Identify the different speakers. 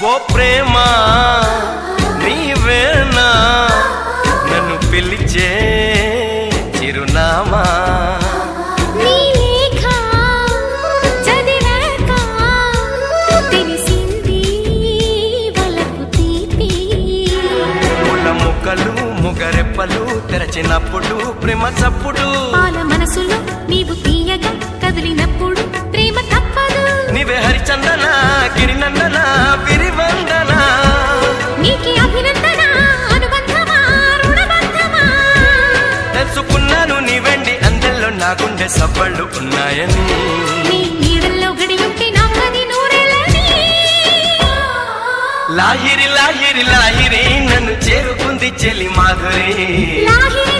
Speaker 1: ఓ ప్రేమ నీవేనా నన్ను పిలిచే చిరునామా ముగరెప్పలు తెరచినప్పుడు ప్రేమ చప్పుడు
Speaker 2: పాల మనసులో నీవు తీయగా కదిలినప్పుడు ప్రేమ తప్పదు
Speaker 1: నీవే హరిచందన గిరినందన విరివందన
Speaker 2: నీకి అభినందన అనుబంధమా రుణబంధమా
Speaker 1: తెలుసుకున్నాను నీ వెండి అందెల్లో నా గుండె సవ్వళ్ళు ఉన్నాయని
Speaker 2: నీ నీడల్లో గడియుంటే నాకది నూరేళ్ళని
Speaker 1: లాహిరి లాహిరి లాహిరి నన్ను చేరుకుంది చెలి మాధురి
Speaker 2: లాహిరి